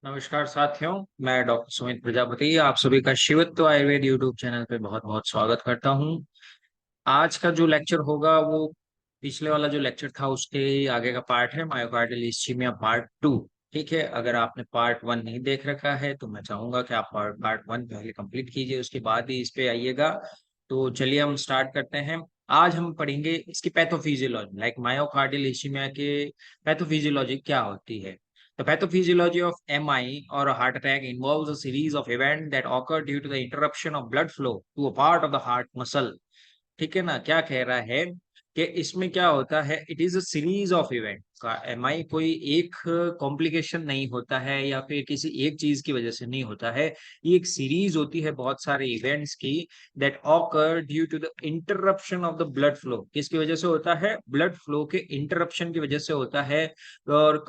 नमस्कार साथियों। मैं डॉक्टर सुमित प्रजापति आप सभी का शिवत्व आयुर्वेद यूट्यूब चैनल पे बहुत बहुत स्वागत करता हूँ। आज का जो लेक्चर होगा वो पिछले वाला जो लेक्चर था उसके आगे का पार्ट है, मायोकार्डियल इस्चीमिया पार्ट 2। ठीक है, अगर आपने पार्ट 1 नहीं देख रखा है तो मैं चाहूंगा कि आप पार्ट 1 पहले कंप्लीट कीजिए, उसके बाद ही इस पे आइएगा। तो चलिए हम स्टार्ट करते हैं। आज हम पढ़ेंगे इसकी पैथोफिजियोलॉजी, लाइक मायोकार्डियल इस्चीमिया के पैथोफिजियोलॉजी क्या होती है। The pathophysiology of MI or a heart attack involves a series of events that occur due to the interruption of blood flow to a part of the heart muscle। ठीक है ना, क्या कह रहा है कि इसमें क्या होता है, it is a series of event का। एमआई कोई एक कॉम्प्लिकेशन नहीं होता है या फिर किसी एक चीज की वजह से नहीं होता है। ये एक सीरीज होती है बहुत सारे इवेंट्स की, that occur due to the interruption of the blood flow. किसकी वजह से होता है? ब्लड फ्लो के इंटरप्शन की वजह से होता है। और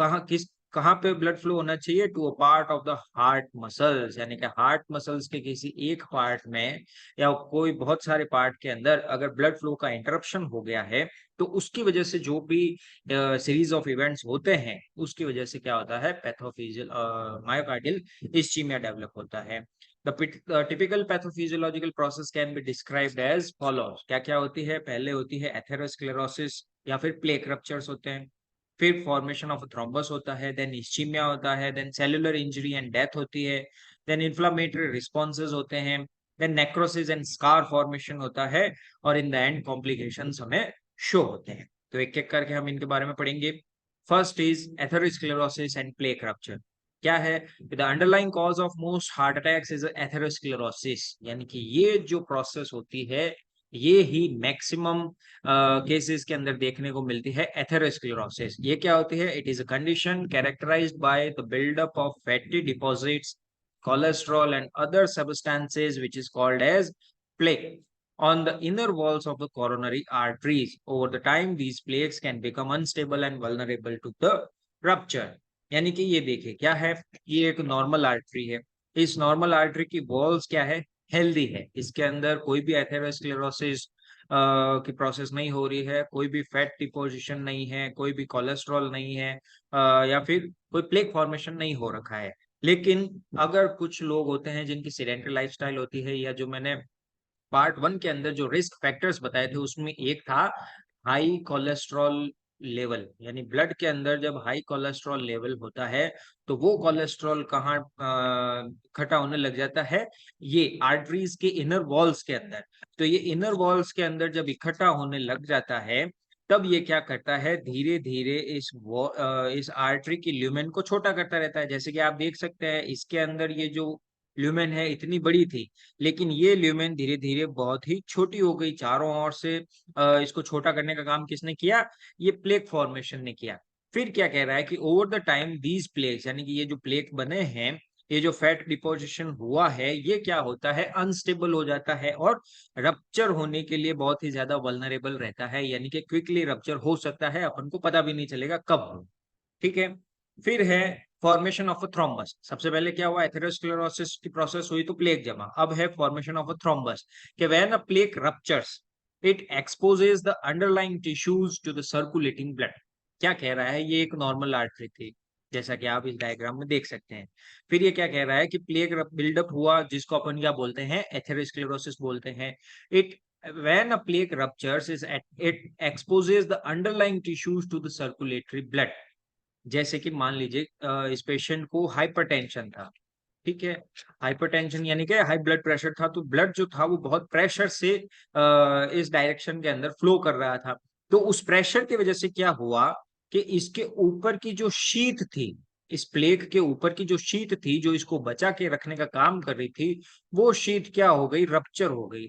कहाँ पे ब्लड फ्लो होना चाहिए? To a part of the heart muscles, यानी कि हार्ट मसल्स के किसी एक पार्ट में या कोई बहुत सारे पार्ट के अंदर अगर ब्लड फ्लो का इंटरप्शन हो गया है तो उसकी वजह से जो भी सीरीज ऑफ इवेंट्स होते हैं उसकी वजह से क्या होता है? पैथोफिजियल मायोकार्डियल इस्चीमिया डेवलप होता है। The typical pathophysiological process can be described as follows. क्या क्या होती है? पहले होती है एथेरोस्क्लेरोसिस या फिर प्लेक रप्चर्स होते हैं। फिर फॉर्मेशन ऑफ थ्रोम्बस होता है, देन इस्चीमिया होता है, then cellular injury and death होती है, देन इन्फ्लामेटरी रिस्पॉन्सेज होते हैं, then necrosis and scar formation होता है, और इन द एंड कॉम्प्लिकेशंस हमें शो होते हैं। तो एक एक करके हम इनके बारे में पढ़ेंगे। First is atherosclerosis and plaque rupture. क्या है? The underlying cause of most heart attacks is atherosclerosis, यानी कि ये जो प्रोसेस होती है ये ही मैक्सिमम केसेस के अंदर देखने को मिलती है, एथेरोस्क्लेरोसिस। ये क्या होती है? It is a condition characterised by the buildup of fatty deposits, cholesterol and other substances which is called as plaque on the inner walls of the coronary arteries. Over the time these plaques can become unstable and vulnerable to the rupture। यानी कि ये देखिए क्या है, ये एक normal artery है। इस नॉर्मल आर्टरी की वॉल्स क्या है? हेल्दी है। इसके अंदर कोई भी एथेरोस्क्लेरोसिस की प्रोसेस नहीं हो रही है, कोई भी फैट डिपोजिशन नहीं है, कोई भी कोलेस्ट्रॉल नहीं है, या फिर कोई प्लेक फॉर्मेशन नहीं हो रखा है। लेकिन अगर कुछ लोग होते हैं जिनकी सीडेंटरी लाइफस्टाइल होती है, या जो मैंने पार्ट 1 के अंदर जो रिस्क फैक्टर्स बताए थे उसमें एक था हाई कोलेस्ट्रॉल लेवल, यानी ब्लड के अंदर जब हाई कोलेस्ट्रॉल लेवल होता है तो वो कोलेस्ट्रॉल कहाँ इकट्ठा होने लग जाता है? ये आर्टरीज के इनर वॉल्स के अंदर। तो ये इनर वॉल्स के अंदर जब इकट्ठा होने लग जाता है तब ये क्या करता है? धीरे धीरे इस आर्टरी की ल्यूमेन को छोटा करता रहता है। जैसे कि आप देख सकते हैं इसके अंदर ये जो ल्यूमेन है इतनी बड़ी थी, लेकिन ये ल्यूमेन धीरे धीरे बहुत ही छोटी हो गई। चारों ओर से इसको छोटा करने का काम किसने किया? ये प्लेक फॉर्मेशन ने किया। फिर क्या कह रहा है कि over the time these plaques, यानी कि ये जो प्लेक बने हैं, ये जो फैट डिपोजिशन हुआ है, ये क्या होता है? अनस्टेबल हो जाता है और रप्चर होने के लिए बहुत ही ज्यादा वल्नरेबल रहता है, यानी कि क्विकली रप्चर हो सकता है, अपन को पता भी नहीं चलेगा कब हो। ठीक है। फिर है फॉर्मेशन ऑफ अ थ्रोम्बस। सबसे पहले क्या हुआ? एथेरोस्क्लेरोसिस की प्रोसेस हुई तो प्लेक जमा। अब है फॉर्मेशन ऑफ अ थ्रोम्बस, कि when a plaque ruptures it exposes the underlying tissues to the circulating blood. क्या कह रहा है? ये एक नॉर्मल आर्टरी थी जैसा कि आप इस डायग्राम में देख सकते हैं। फिर ये क्या कह रहा है कि प्लेक बिल्डअप हुआ, जिसको अपन क्या बोलते हैं? एथेरोस्क्लेरोसिस बोलते हैं। It when a plaque ruptures it exposes the underlying tissues to the circulatory blood। जैसे कि मान लीजिए इस पेशेंट को हाइपरटेंशन था। ठीक है। हाइपरटेंशन यानी कि हाई ब्लड प्रेशर था, तो ब्लड जो था वो बहुत प्रेशर से इस डायरेक्शन के अंदर फ्लो कर रहा था। तो उस प्रेशर की वजह से क्या हुआ कि इसके ऊपर की जो शीथ थी, इस प्लेग के ऊपर की जो शीथ थी जो इसको बचा के रखने का काम कर रही थी, वो शीथ क्या हो गई? रप्चर हो गई।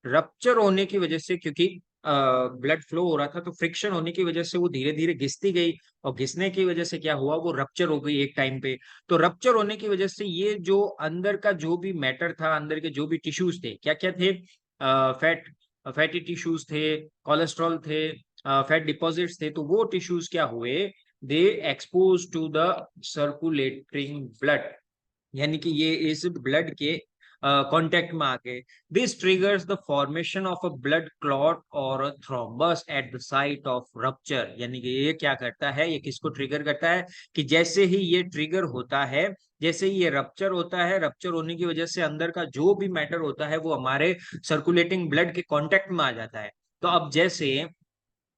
रप्चर होने की वजह से, क्योंकि ब्लड फ्लो हो रहा था तो फ्रिक्शन होने की वजह से वो धीरे धीरे घिसती गई, और घिसने की वजह से क्या हुआ? वो रप्चर हो गई एक टाइम पे। तो रप्चर होने की वजह से ये जो अंदर का जो भी मैटर था, अंदर के जो भी टिश्यूज थे, क्या क्या थे? फैट फैटी टिश्यूज थे, कोलेस्ट्रॉल थे, फैट डिपॉजिट्स थे। तो वो टिश्यूज क्या हुए? They expose to the circulating blood, यानी कि ये इस ब्लड के कांटेक्ट में आके, this triggers the formation of a blood clot और thrombus at the site of rupture. यानी कि ये क्या करता है, ये किसको ट्रिगर करता है कि जैसे ही ये ट्रिगर होता है, जैसे ही ये रप्चर होता है, रप्चर होने की वजह से अंदर का जो भी मैटर होता है वो हमारे सर्कुलेटिंग ब्लड के कांटेक्ट में आ जाता है। तो अब जैसे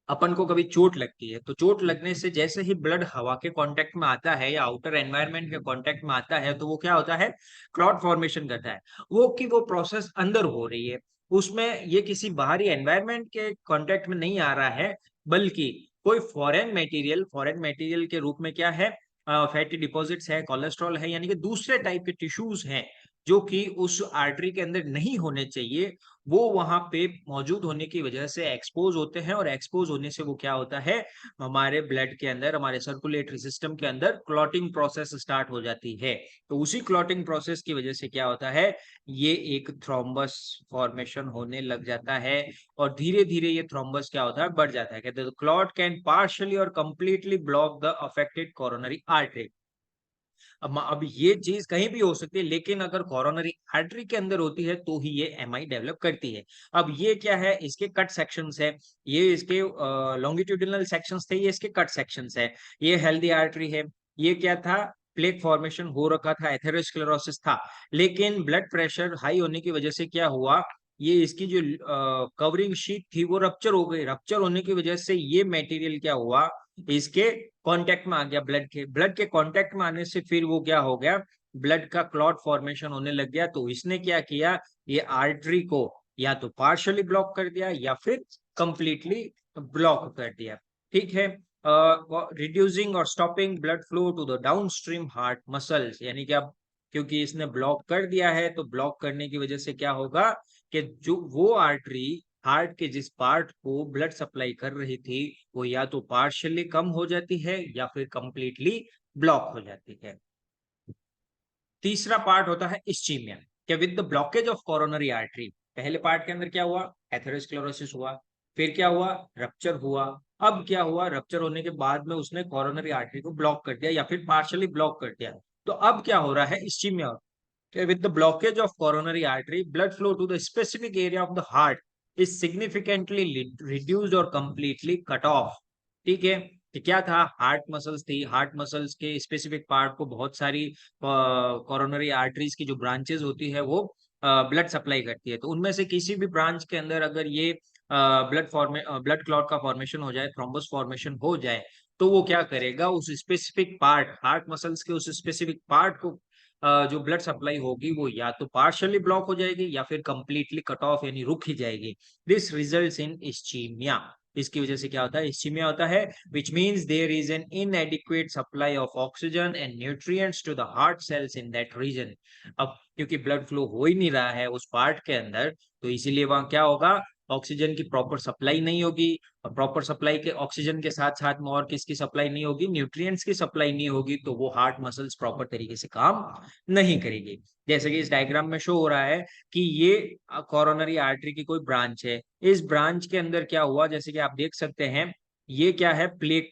अपन को कभी चोट लगती है, तो चोट लगने से जैसे ही ब्लड हवा के कांटेक्ट में आता है या आउटर एनवायरनमेंट के कांटेक्ट में आता है, तो वो क्या होता है, क्लॉट फॉर्मेशन करता है। वो प्रोसेस अंदर हो रही है, उसमें ये किसी बाहरी एनवायरनमेंट के कांटेक्ट में नहीं आ रहा है, बल्कि कोई फॉरेन मटेरियल के रूप में क्या है, फैटी डिपॉजिट्स है, कोलेस्ट्रॉल है, यानी कि दूसरे टाइप के टिश्यूज हैं जो कि उस आर्टरी के अंदर नहीं होने चाहिए, वो वहां पे मौजूद होने की वजह से एक्सपोज होते हैं। और एक्सपोज होने से वो क्या होता है, हमारे ब्लड के अंदर, हमारे सर्कुलेटरी सिस्टम के अंदर क्लॉटिंग प्रोसेस स्टार्ट हो जाती है। तो उसी क्लॉटिंग प्रोसेस की वजह से क्या होता है, ये एक थ्रोम्बस फॉर्मेशन होने लग जाता है। और धीरे धीरे ये थ्रोम्बस क्या होता है, बढ़ जाता है। कहते हैं क्लॉट कैन पार्शियली और completely block the affected coronary artery. अब ये चीज कहीं भी हो सकती है, लेकिन अगर कोरोनरी आर्टरी के अंदर होती है तो ही ये एमआई डेवलप करती है। अब ये क्या है, इसके कट सेक्शंस है, ये इसके लॉन्गिट्यूडिनल सेक्शंस थे, ये इसके कट सेक्शंस है। ये हेल्दी आर्टरी है, ये क्या था, प्लेक फॉर्मेशन हो रखा था, एथेरोस्क्लेरोसिस था, लेकिन ब्लड प्रेशर हाई होने की वजह से क्या हुआ, ये इसकी जो कवरिंग शीट थी वो रप्चर हो गई। रप्चर होने की वजह से ये मटेरियल क्या हुआ, इसके कांटेक्ट में आ गया, ब्लड के कांटेक्ट में आने से फिर वो क्या हो गया, ब्लड का क्लॉट फॉर्मेशन होने लग गया। तो इसने क्या किया, ये आर्टरी को या तो पार्शियली ब्लॉक कर दिया या फिर कंप्लीटली ब्लॉक कर दिया। ठीक है, रिड्यूसिंग और stopping blood flow to the downstream heart muscles. यानी कि अब क्योंकि इसने ब्लॉक कर दिया है, तो ब्लॉक करने की वजह से क्या होगा कि जो वो आर्टरी हार्ट के जिस पार्ट को ब्लड सप्लाई कर रही थी, वो या तो पार्शियली कम हो जाती है या फिर कंप्लीटली ब्लॉक हो जाती है। तीसरा पार्ट होता है इस्चीमिया, कि with the blockage of coronary artery. पहले पार्ट के अंदर क्या हुआ, एथेरोस्क्लेरोसिस हुआ, फिर क्या हुआ, रप्चर हुआ। अब क्या हुआ, रप्चर होने के बाद में उसने कोरोनरी आर्टरी को ब्लॉक कर दिया या फिर पार्शियली ब्लॉक कर दिया। तो अब क्या हो रहा है, ischaemia. With the blockage of coronary artery, blood flow to the specific area of the heart is significantly reduced or completely cut off। ठीक है, कि क्या था, हार्ट मसल्स थी, हार्ट मसल्स के स्पेसिफिक पार्ट को बहुत सारी कोरोनरी आर्टरीज की जो ब्रांचेस होती है वो ब्लड सप्लाई करती है। तो उनमें से किसी भी ब्रांच के अंदर अगर ये ब्लड क्लॉट का फॉर्मेशन हो जाए, थ्रोम्बस फॉर्मेशन हो जाए, तो वो क्या करेगा, उस स्पेसिफिक पार्ट, हार्ट मसल्स के उस स्पेसिफिक पार्ट को जो ब्लड सप्लाई होगी वो या तो पार्शियली ब्लॉक हो जाएगी या फिर कंप्लीटली कट ऑफ यानी रुक ही जाएगी। This results in ischaemia. इसकी वजह से क्या होता है, इस्चीमिया होता है, which means there is an inadequate supply of oxygen and nutrients to the heart cells in that region। अब क्योंकि ब्लड फ्लो हो ही नहीं रहा है उस पार्ट के अंदर, तो इसीलिए वहां क्या होगा, ऑक्सीजन की प्रॉपर सप्लाई नहीं होगी। और प्रॉपर सप्लाई के ऑक्सीजन के साथ साथ में और किसकी सप्लाई नहीं होगी, न्यूट्रिएंट्स की सप्लाई नहीं होगी, तो वो हार्ट मसल्स प्रॉपर तरीके से काम नहीं करेगी। जैसे कि इस डायग्राम में शो हो रहा है कि ये कोरोनरी आर्टरी की कोई ब्रांच है, इस ब्रांच के अंदर क्या हुआ, जैसे कि आप देख सकते हैं, ये क्या है, प्लेक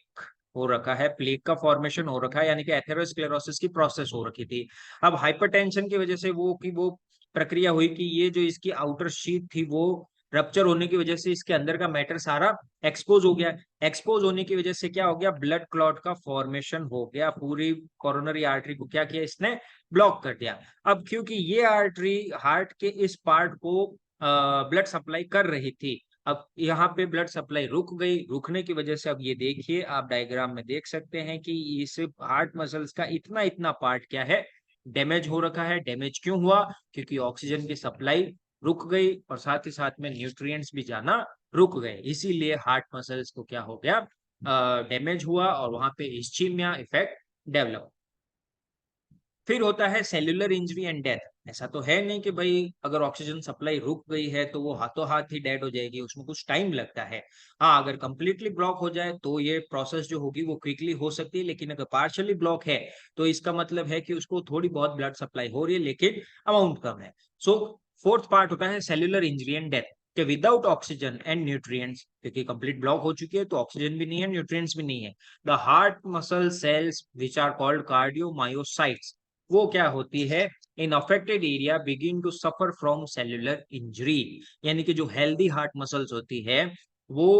हो रखा है, प्लेक का फॉर्मेशन हो रखा है, यानी कि एथेरोस्क्लेरोसिस की प्रोसेस हो रखी थी। अब हाइपरटेंशन की वजह से वो प्रक्रिया हुई कि ये जो इसकी आउटर शीट थी वो रप्चर होने की वजह से इसके अंदर का मैटर सारा एक्सपोज हो गया। एक्सपोज होने की वजह से क्या हो गया, ब्लड क्लॉट का फॉर्मेशन हो गया, पूरी कोरोनरी आर्टरी को क्या किया, इसने ब्लॉक कर दिया। अब क्योंकि ये आर्टरी हार्ट के इस पार्ट को ब्लड सप्लाई कर रही थी, अब यहाँ पे ब्लड सप्लाई रुक गई। रुकने की वजह से अब ये देखिए, आप डायग्राम में देख सकते हैं कि इस हार्ट मसल्स का इतना इतना पार्ट क्या है, डैमेज हो रखा है। डैमेज क्यों हुआ, क्योंकि ऑक्सीजन की सप्लाई रुक गई और साथ ही साथ में न्यूट्रिएंट्स भी जाना रुक गए, इसीलिए हार्ट मसल्स को क्या हो गया, डैमेज हुआ और वहां पे इस्चीमिया इफेक्ट डेवलप। फिर होता है सेल्यूलर इंजरी एंड डेथ। ऐसा तो है नहीं कि भाई अगर ऑक्सीजन सप्लाई रुक गई है तो वो हाथों हाथ ही डेड हो जाएगी, उसमें कुछ टाइम लगता है। हाँ, अगर कंप्लीटली ब्लॉक हो जाए तो ये प्रोसेस जो होगी वो क्विकली हो सकती है, लेकिन अगर पार्शियली ब्लॉक है तो इसका मतलब है कि उसको थोड़ी बहुत ब्लड सप्लाई हो रही है लेकिन अमाउंट कम है। सो फोर्थ पार्ट होता है सेल्यूलर इंजरी एंड डेथ, कि विदाउट ऑक्सीजन एंड न्यूट्रिएंट्स, क्योंकि कंप्लीट ब्लॉक हो चुकी है तो ऑक्सीजन भी नहीं है, न्यूट्रिएंट्स भी नहीं है, the heart muscle cells which are called cardiomyocytes वो क्या होती है, in affected area begin to suffer from cellular injury, यानी कि जो हेल्दी हार्ट मसल्स होती है वो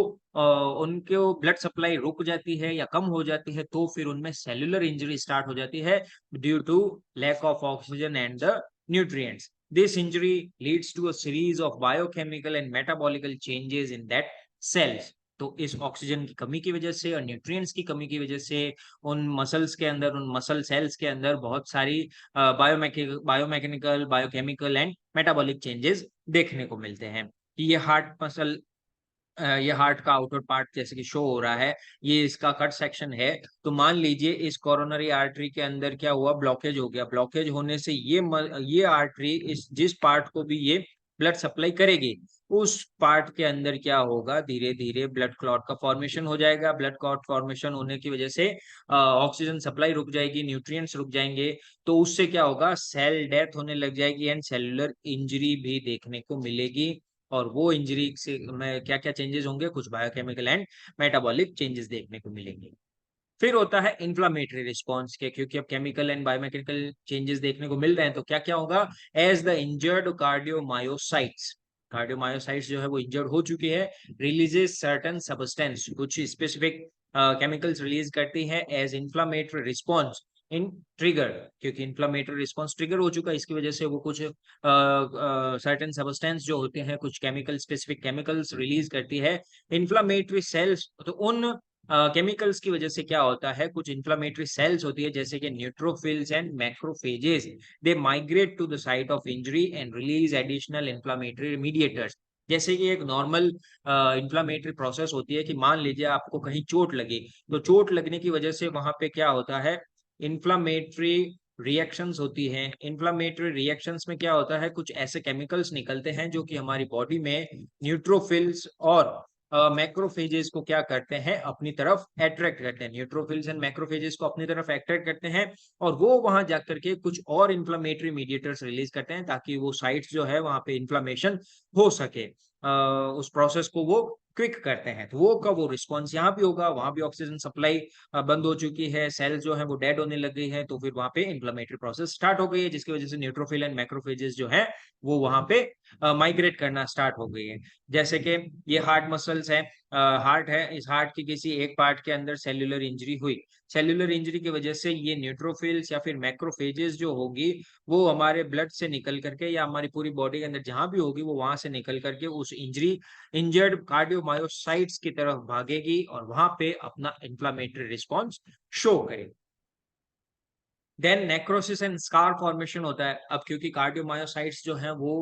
उनके ब्लड सप्लाई रुक जाती है या कम हो जाती है, तो फिर उनमें सेल्यूलर इंजरी स्टार्ट हो जाती है due to lack of oxygen and the nutrients. This injury leads to a series of biochemical and metabolical changes in that cells. तो इस ऑक्सीजन की कमी की वजह से और न्यूट्रिएंट्स की कमी की वजह से उन मसल्स के अंदर, उन मसल सेल्स के अंदर बहुत सारी biomechanical, biochemical and metabolic changes देखने को मिलते हैं। कि ये हार्ट मसल, ये हार्ट का आउटर पार्ट जैसे कि शो हो रहा है, ये इसका कट सेक्शन है। तो मान लीजिए इस कोरोनरी आर्टरी के अंदर क्या हुआ, ब्लॉकेज हो गया। ब्लॉकेज होने से ये आर्टरी इस जिस पार्ट को भी ये ब्लड सप्लाई करेगी, उस पार्ट के अंदर क्या होगा, धीरे धीरे ब्लड क्लॉट का फॉर्मेशन हो जाएगा। ब्लड क्लॉट फॉर्मेशन होने की वजह से ऑक्सीजन सप्लाई रुक जाएगी, न्यूट्रिएंट्स रुक जाएंगे। तो उससे क्या होगा, सेल डेथ होने लग जाएगी एंड सेलुलर इंजरी भी देखने को मिलेगी। और वो इंजरी से में क्या क्या चेंजेस होंगे, कुछ बायोकेमिकल एंड मेटाबॉलिक चेंजेस देखने को मिलेंगे। फिर होता है इन्फ्लामेटरी रिस्पॉन्स के, क्योंकि अब केमिकल एंड बायोकेमिकल चेंजेस देखने को मिल रहे हैं, तो क्या क्या होगा, as the injured cardiomyocytes, cardiomyocytes जो है वो इंजर्ड हो चुकी है, रिलीजेस सर्टेन सब्सटेंस, कुछ स्पेसिफिक केमिकल्स रिलीज करती है as inflammatory response in trigger, क्योंकि इन्फ्लामेटरी रिस्पॉन्स ट्रिगर हो चुका है, इसकी वजह से वो कुछ सर्टेन सब्सटेंस जो होते हैं, कुछ केमिकल, स्पेसिफिक केमिकल्स रिलीज करती है इन्फ्लामेटरी सेल्स। तो उन केमिकल्स की वजह से क्या होता है, कुछ इन्फ्लामेटरी सेल्स होती है जैसे कि neutrophils and macrophages, they migrate to the site of injury and release additional inflammatory mediators. जैसे कि एक नॉर्मल इन्फ्लामेटरी प्रोसेस होती है कि मान लीजिए आपको कहीं चोट लगी, तो चोट लगने की वजह से वहां पे क्या होता है, इन्फ्लामेटरी रिएक्शंस होती हैं। इन्फ्लामेटरी रिएक्शंस में क्या होता है, कुछ ऐसे केमिकल्स निकलते हैं जो कि हमारी बॉडी में न्यूट्रोफिल्स और मैक्रोफेजेस को क्या करते हैं, अपनी तरफ अट्रैक्ट करते हैं। न्यूट्रोफिल्स एंड मैक्रोफेजेस को अपनी तरफ अट्रैक्ट करते हैं और वो वहां जाकर के कुछ और इन्फ्लामेटरी मीडिएटर्स रिलीज करते हैं, ताकि वो साइट्स जो है वहां पे इन्फ्लामेशन हो सके, उस प्रोसेस को वो क्विक करते हैं। तो वो का वो रिस्पॉन्स यहाँ भी होगा, वहां भी ऑक्सीजन सप्लाई बंद हो चुकी है, सेल जो है वो डेड होने लग गई है, तो फिर वहां पे इन्फ्लामेटरी प्रोसेस स्टार्ट हो गई है, जिसकी वजह से न्यूट्रोफिल एंड मैक्रोफेजेस जो है वो वहां पे माइग्रेट करना स्टार्ट हो गई है। जैसे कि ये हार्ट मसल्स है, हार्ट है, इस हार्ट की किसी एक पार्ट के अंदर सेल्यूलर इंजरी हुई, सेल्यूलर इंजरी की वजह से ये न्यूट्रोफिल्स या फिर मैक्रोफेजेस जो होगी, वो हमारे ब्लड से निकल करके या हमारी पूरी बॉडी के अंदर जहां भी होगी, वो वहां से निकल करके उस इंजर्ड कार्डियोमायोसाइट्स की तरफ भागेगी और वहां पे अपना इन्फ्लामेटरी रिस्पॉन्स शो करेगी। Then necrosis and scar formation होता है। अब क्योंकि कार्डियोमायोसाइट्स जो हैं वो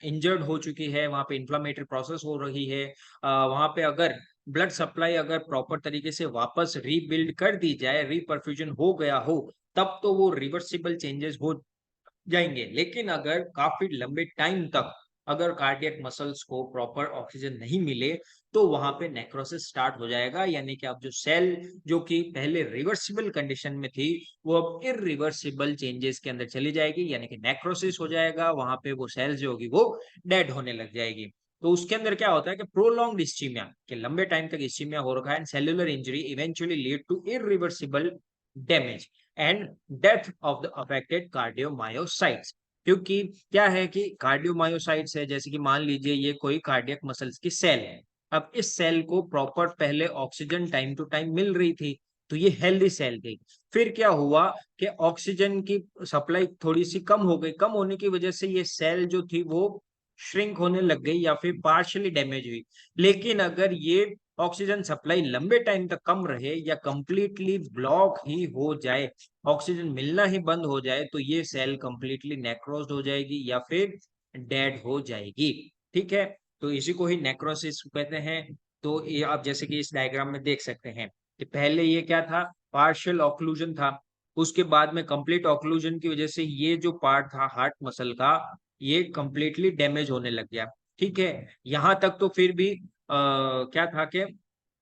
इंजर्ड हो चुकी है, वहां पे इन्फ्लामेटरी प्रोसेस हो रही है, वहां पे अगर ब्लड सप्लाई अगर प्रॉपर तरीके से वापस रीबिल्ड कर दी जाए, रीपरफ्यूजन हो गया हो, तब तो वो रिवर्सिबल चेंजेस हो जाएंगे। लेकिन अगर काफी लंबे टाइम तक अगर कार्डियक मसल्स को प्रॉपर ऑक्सीजन नहीं मिले, तो वहां पे नेक्रोसिस स्टार्ट हो जाएगा, यानी कि अब जो सेल जो कि पहले रिवर्सिबल कंडीशन में थी, वो अब इरिवर्सिबल चेंजेस के अंदर चली जाएगी, यानी कि नेक्रोसिस हो जाएगा, वहां पे वो सेल्स जो होगी वो डेड होने लग जाएगी। तो उसके अंदर क्या होता है कि प्रोलॉन्ग्ड इस्चीमिया, कि लंबे टाइम तक इस्चीमिया हो रखा है, and cellular injury eventually lead to irreversible damage and death of the affected cardiomyocytes. क्योंकि क्या है कि कार्डियोमायोसाइट्स है, जैसे कि मान लीजिए ये कोई कार्डियक मसल्स की सेल है। अब इस सेल को प्रॉपर पहले ऑक्सीजन टाइम टू टाइम मिल रही थी, तो ये हेल्दी सेल थी। फिर क्या हुआ कि ऑक्सीजन की सप्लाई थोड़ी सी कम हो गई, कम होने की वजह से ये सेल जो थी वो श्रिंक होने लग गई या फिर पार्शियली डैमेज हुई। लेकिन अगर ये ऑक्सीजन सप्लाई लंबे टाइम तक कम रहे या कंप्लीटली ब्लॉक ही हो जाए, ऑक्सीजन मिलना ही बंद हो जाए, तो ये सेल कंप्लीटली नेक्रोस्ड हो जाएगी या फिर डेड हो जाएगी। ठीक है, तो इसी को ही नेक्रोसिस कहते हैं। तो ये आप जैसे कि इस डायग्राम में देख सकते हैं कि पहले ये क्या था, पार्शियल ऑक्लूजन था, उसके बाद में कंप्लीट ऑक्लूजन की वजह से ये जो पार्ट था हार्ट मसल का, ये कंप्लीटली डैमेज होने लग गया। ठीक है, यहां तक तो फिर भी क्या था कि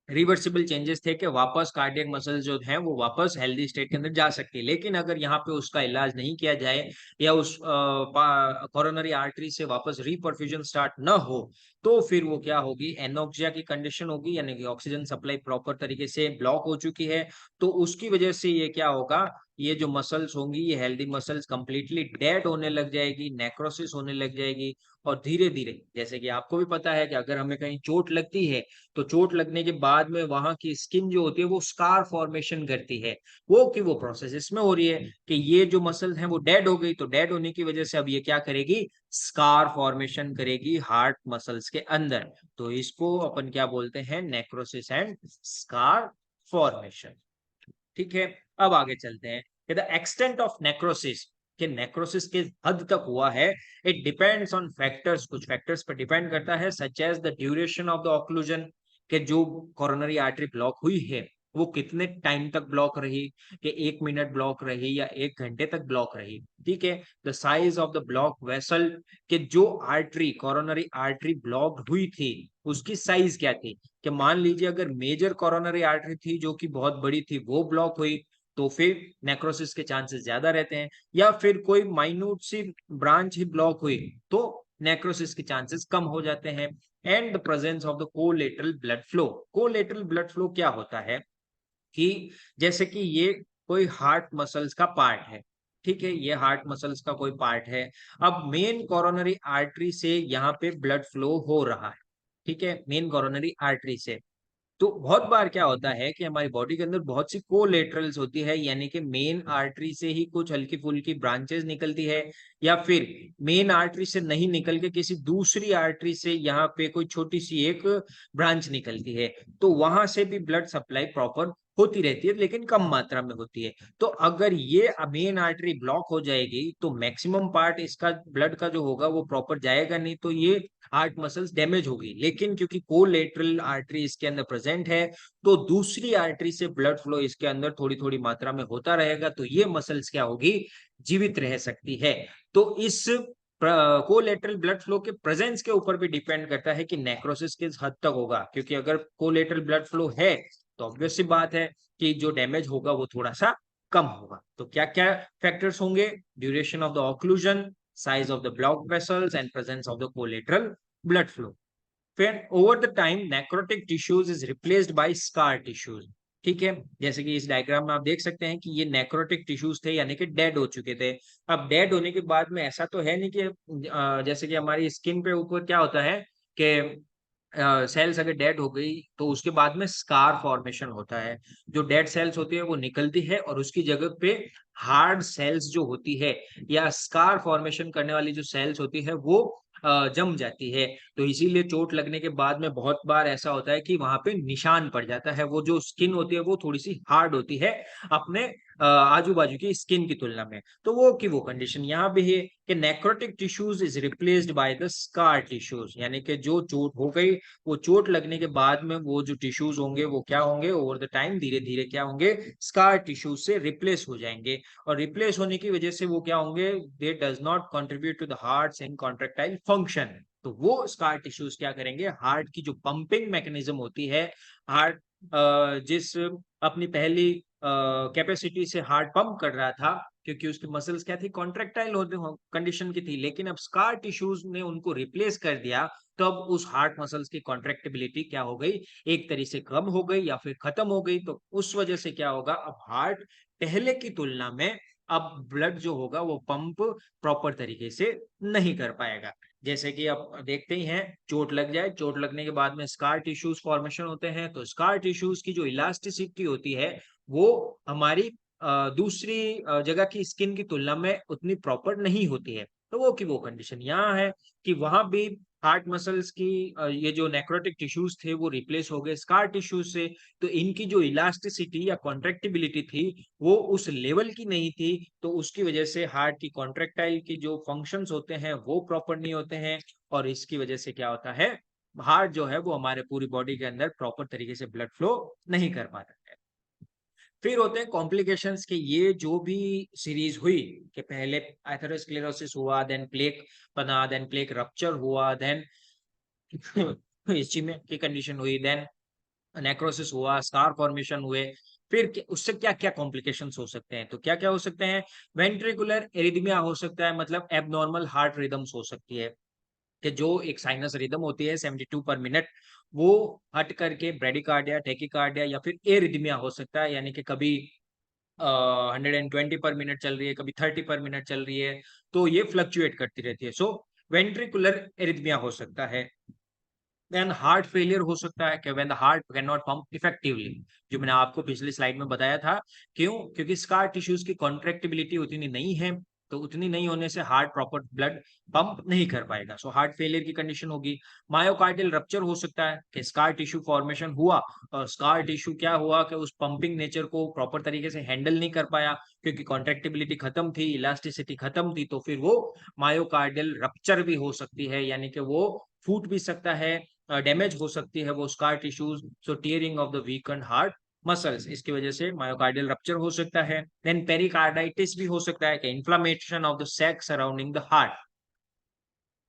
रिवर्सिबल चेंजेस थे कि वापस कार्डियक मसल्स जो हैं वो वापस हेल्दी स्टेट के अंदर जा सकती है। लेकिन अगर यहाँ पे उसका इलाज नहीं किया जाए या उस कोरोनरी आर्टरी से वापस रीपरफ्यूजन स्टार्ट न हो, तो फिर वो क्या होगी, एनोक्सिया की कंडीशन होगी, यानी कि ऑक्सीजन सप्लाई प्रॉपर तरीके से ब्लॉक हो चुकी है। तो उसकी वजह से ये क्या होगा, ये जो मसल्स होंगी, ये हेल्दी मसल्स कंप्लीटली डेड होने लग जाएगी, नेक्रोसिस होने लग जाएगी। और धीरे धीरे, जैसे कि आपको भी पता है कि अगर हमें कहीं चोट लगती है, तो चोट लगने के बाद में वहां की स्किन जो होती है वो स्कार फॉर्मेशन करती है। वो प्रोसेस इसमें हो रही है कि ये जो मसल्स हैं वो डेड हो गई, तो डेड होने की वजह से अब ये क्या करेगी, स्कार फॉर्मेशन करेगी हार्ट मसल्स के अंदर। तो इसको अपन क्या बोलते हैं, नेक्रोसिस एंड स्कार फॉर्मेशन। ठीक है, अब आगे चलते हैं कि द एक्सटेंट ऑफ नेक्रोसिस, कि नेक्रोसिस किस हद तक हुआ है, इट डिपेंड्स ऑन फैक्टर्स, कुछ फैक्टर्स पर डिपेंड करता है, such as the duration of the occlusion, कि जो कोरोनरी आर्टरी ब्लॉक हुई है वो कितने टाइम तक ब्लॉक रही, कि 1 मिनट ब्लॉक रही या 1 घंटे तक ब्लॉक रही। ठीक है, the size of the block vessel, कि जो आर्टरी, कोरोनरी आर्टरी ब्लॉक हुई थी उसकी साइज क्या थी, कि मान लीजिए अगर मेजर कोरोनरी आर्टरी थी जो कि बहुत बड़ी थी वो ब्लॉक हुई, तो फिर नेक्रोसिस के चांसेस ज्यादा रहते हैं। या फिर कोई माइन्यूट सी ब्रांच ही ब्लॉक हुई तो नेक्रोसिस के चांसेस कम हो जाते हैं। And the presence of the collateral blood flow, collateral blood flow क्या होता है कि जैसे कि ये कोई हार्ट मसल्स का पार्ट है, ठीक है, ये हार्ट मसल्स का कोई पार्ट है। अब मेन कोरोनरी आर्टरी से यहाँ पे ब्लड फ्लो हो रहा है, ठीक है, मेन कोरोनरी आर्टरी से। तो बहुत बार क्या होता है कि हमारी बॉडी के अंदर बहुत सी कोलेटरल्स होती है, यानी कि मेन आर्टरी से ही कुछ हल्की फुल्की ब्रांचेस निकलती है, या फिर मेन आर्टरी से नहीं निकल के किसी दूसरी आर्टरी से यहाँ पे कोई छोटी सी एक ब्रांच निकलती है। तो वहां से भी ब्लड सप्लाई प्रॉपर होती रहती है, लेकिन कम मात्रा में होती है। तो अगर ये मेन आर्टरी ब्लॉक हो जाएगी तो मैक्सिमम पार्ट इसका ब्लड का जो होगा वो प्रॉपर जाएगा नहीं, तो ये हार्ट मसल्स डैमेज होगी। लेकिन क्योंकि कोलेटरल आर्टरी इसके अंदर प्रेजेंट है, तो दूसरी आर्टरी से ब्लड फ्लो इसके अंदर थोड़ी थोड़ी मात्रा में होता रहेगा, तो ये मसल्स क्या होगी, जीवित रह सकती है। तो इस कोलेटरल ब्लड फ्लो के प्रेजेंस के ऊपर भी डिपेंड करता है कि नेक्रोसिस किस हद तक होगा, क्योंकि अगर कोलेटरल ब्लड फ्लो है तो ऑब्वियस सी बात है कि जो डैमेज होगा वो थोड़ा सा कम होगा। तो क्या क्या फैक्टर्स होंगे, duration of the occlusion, size of the blood vessels and presence of the collateral blood flow. फिर over the time necrotic tissues is replaced by scar tissues। ठीक है, जैसे कि इस डायग्राम में आप देख सकते हैं कि ये नेक्रोटिक टिश्यूज थे, यानी कि डेड हो चुके थे। अब डेड होने के बाद में ऐसा तो है नहीं कि जैसे कि हमारी स्किन पे ऊपर क्या होता है कि सेल्स अगर डेड हो गई तो उसके बाद में स्कार फॉर्मेशन होता है। जो डेड सेल्स होती है वो निकलती है और उसकी जगह पे हार्ड सेल्स जो होती है, या स्कार फॉर्मेशन करने वाली जो सेल्स होती है वो जम जाती है। तो इसीलिए चोट लगने के बाद में बहुत बार ऐसा होता है कि वहां पे निशान पड़ जाता है। वो जो स्किन होती है वो थोड़ी सी हार्ड होती है अपने आजू बाजू की स्किन की तुलना में। तो वो की वो कंडीशन यहाँ भी है कि necrotic tissues is replaced by the scar tissues, यानी कि जो चोट हो गई, वो चोट लगने के बाद में वो जो टिश्यूज होंगे वो क्या होंगे, ओवर द टाइम धीरे धीरे क्या होंगे, स्कार टिश्यूज से रिप्लेस हो जाएंगे। और रिप्लेस होने की वजह से वो क्या होंगे, they does not contribute to the heart's and contractile function. तो वो स्कार टिश्यूज क्या करेंगे, हार्ट की जो पंपिंग मैकेनिज्म होती है, हार्ट जिस अपनी पहली कैपेसिटी से हार्ट पंप कर रहा था, क्योंकि उसकी मसल्स क्या थी, कॉन्ट्रेक्टाइल होते कंडीशन की थी, लेकिन अब स्कार टिश्यूज ने उनको रिप्लेस कर दिया। तो अब उस हार्ट मसल्स की कॉन्ट्रेक्टिबिलिटी क्या हो गई, एक तरीके से कम हो गई या फिर खत्म हो गई। तो उस वजह से क्या होगा, अब हार्ट पहले की तुलना में अब ब्लड जो होगा वो पंप प्रॉपर तरीके से नहीं कर पाएगा। जैसे कि आप देखते ही हैं, चोट लग जाए, चोट लगने के बाद में स्कार टिश्यूज फॉर्मेशन होते हैं, तो स्कार टिश्यूज की जो इलास्टिसिटी होती है वो हमारी दूसरी जगह की स्किन की तुलना में उतनी प्रॉपर नहीं होती है। तो वो की वो कंडीशन यहाँ है कि वहां भी हार्ट मसल्स की ये जो नेक्रोटिक टिश्यूज थे वो रिप्लेस हो गए स्कार टिश्यूज से। तो इनकी जो इलास्टिसिटी या कॉन्ट्रेक्टिबिलिटी थी वो उस लेवल की नहीं थी, तो उसकी वजह से हार्ट की कॉन्ट्रेक्टाइल की जो फंक्शंस होते हैं वो प्रॉपर नहीं होते हैं। और इसकी वजह से क्या होता है, हार्ट जो है वो हमारे पूरी बॉडी के अंदर प्रॉपर तरीके से ब्लड फ्लो नहीं कर पाता है। फिर होते हैं कॉम्प्लिकेशंस के, ये जो भी सीरीज हुई कि पहले एथेरोस्क्लेरोसिस हुआ, देन प्लेक बना, देन प्लेक रप्चर हुआ, देन इश्चीमिया की कंडीशन हुई, देन नेक्रोसिस हुआ, स्कार फॉर्मेशन हुए। फिर उससे क्या क्या कॉम्प्लिकेशंस हो सकते हैं, तो क्या क्या हो सकते हैं, वेंट्रिकुलर एरिथमिया हो सकता है, मतलब एबनॉर्मल हार्ट रिदम्स हो सकती है, कि जो एक साइनस रिदम होती है 72 पर मिनट, वो हट करके ब्रेडिकार्डिया, टेकिकार्डिया या फिर एरिथमिया हो सकता है, यानी कि कभी 120 पर मिनट चल रही है, कभी 30 पर मिनट चल रही है, तो ये फ्लक्चुएट करती रहती है। सो वेंट्रिकुलर एरिथमिया हो सकता है। देन हार्ट फेलियर हो सकता है कि when the heart can not pump effectively, जो मैंने आपको पिछली स्लाइड में बताया था। क्यों? क्योंकि स्कार टिश्यूज की कॉन्ट्रैक्टिबिलिटी उतनी नहीं है, तो उतनी नहीं होने से हार्ट प्रॉपर ब्लड पंप नहीं कर पाएगा। सो हार्ट फेलियर की कंडीशन होगी। मायोकार्डियल रप्चर हो सकता है कि स्कार टिश्यू फॉर्मेशन हुआ और स्कार टिश्यू क्या हुआ कि उस पंपिंग नेचर को प्रॉपर तरीके से हैंडल नहीं कर पाया, क्योंकि कॉन्ट्रैक्टिबिलिटी खत्म थी, इलास्टिसिटी खत्म थी, तो फिर वो मायोकार्डियल रप्चर भी हो सकती है, यानी कि वो फूट भी सकता है, डैमेज हो सकती है वो scar tissues. So tearing of the weakened heart muscles, इसकी वजह से मायोकार्डियल रप्चर हो सकता है। देन पेरिकार्डाइटिस भी हो सकता है कि inflammation of the sac surrounding the heart.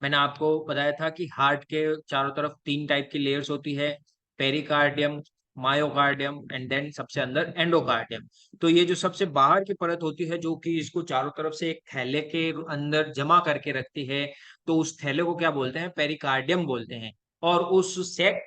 मैंने आपको बताया था कि हार्ट के चारों तरफ 3 टाइप की लेयर्स होती है, पेरिकार्डियम, मायोकार्डियम एंड देन सबसे अंदर एंडोकार्डियम। तो ये जो सबसे बाहर की परत होती है, जो कि इसको चारों तरफ से एक थैले के अंदर जमा करके रखती है, तो उस थैले को क्या बोलते हैं? पेरिकार्डियम बोलते हैं। और उस सैक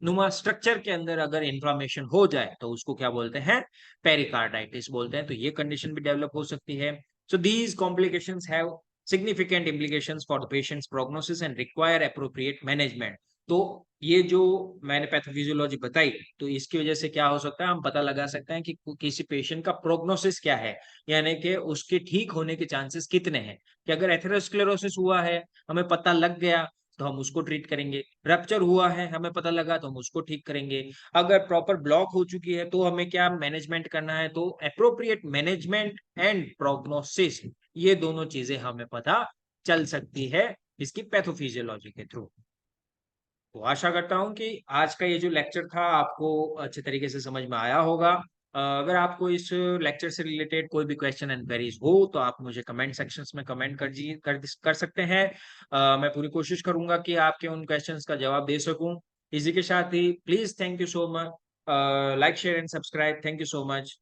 नुमा स्ट्रक्चर के अंदर अगर इन्फ्लामेशन हो जाए तो उसको क्या बोलते हैं? पेरिकार्डाइटिस बोलते हैं। तो ये कंडीशन भी डेवलप हो सकती है। So these complications have significant implications for the patient's prognosis and require appropriate management। तो ये जो मैंने पैथोफिजियोलॉजी बताई, तो इसकी वजह से क्या हो सकता है, हम पता लगा सकते हैं कि किसी पेशेंट का प्रोग्नोसिस क्या है, यानी कि उसके ठीक होने के चांसेस कितने हैं। कि अगर एथेरोस्क्लेरोसिस हुआ है, हमें पता लग गया, तो हम उसको ट्रीट करेंगे। रप्चर हुआ है, हमें पता लगा, तो हम उसको ठीक करेंगे। अगर प्रॉपर ब्लॉक हो चुकी है, तो हमें क्या मैनेजमेंट करना है? तो एप्रोप्रिएट मैनेजमेंट एंड प्रोग्नोसिस, ये दोनों चीजें हमें पता चल सकती है इसकी पैथोफिजियोलॉजी के थ्रू। तो आशा करता हूं कि आज का ये जो लेक्चर था आपको अच्छे तरीके से समझ में आया होगा। अगर आपको इस लेक्चर से रिलेटेड कोई भी क्वेश्चन एंड क्वेरीज हो, तो आप मुझे कमेंट सेक्शंस में कमेंट कर सकते हैं। मैं पूरी कोशिश करूंगा कि आपके उन क्वेश्चंस का जवाब दे सकूं। इसी के साथ ही please thank you so much, like share and subscribe. Thank you so much.